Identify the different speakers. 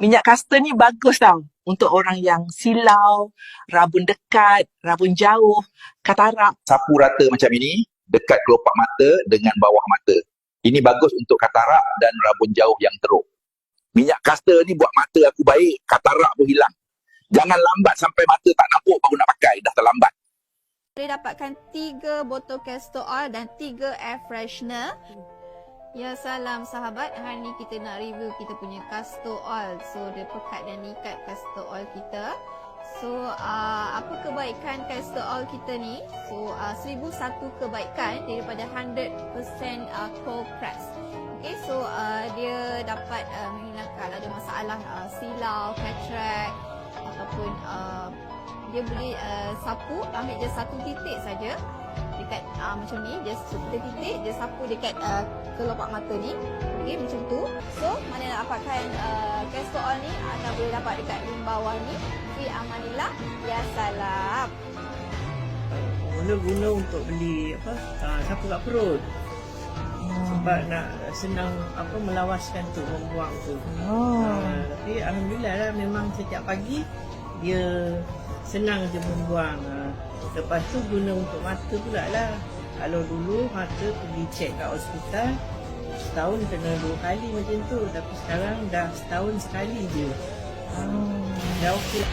Speaker 1: Minyak castor ni bagus tau untuk orang yang silau, rabun dekat, rabun jauh, katarak.
Speaker 2: Sapu rata macam ini dekat kelopak mata dengan bawah mata. Ini bagus untuk katarak dan rabun jauh yang teruk. Minyak castor ni buat mata aku baik, katarak pun hilang. Jangan lambat sampai mata tak nampak baru nak pakai, dah terlambat.
Speaker 3: Boleh dapatkan 3 botol castor oil dan 3 air freshener. Ya, salam sahabat. Hari ni kita nak review kita punya castor oil. So, dia pekat dan ikat castor oil kita. So, apa kebaikan castor oil kita ni? So, 1001 kebaikan daripada 100% cold press. Okay, so dia dapat menghilangkan ada masalah silau, cataract ataupun dia boleh sapu, ambil je satu titik saja dekat macam ni, just titik dia sapu dekat kelopak mata ni. Okey, macam tu. So, mana nak dapatkan castor oil ni? Anda boleh dapat dekat link bawah ni. Fi amanillah. Ya salam.
Speaker 4: Guna untuk beli sapu kat perut. Sebab nak senang melawaskan tu, membuang tu. Tapi alhamdulillah lah, memang setiap pagi dia senang je membuang. Lepas tu guna untuk mata pula lah. Kalau dulu mata pergi cek kat hospital, setahun kena 2 kali macam tu. Tapi sekarang dah setahun sekali je. Dah okey.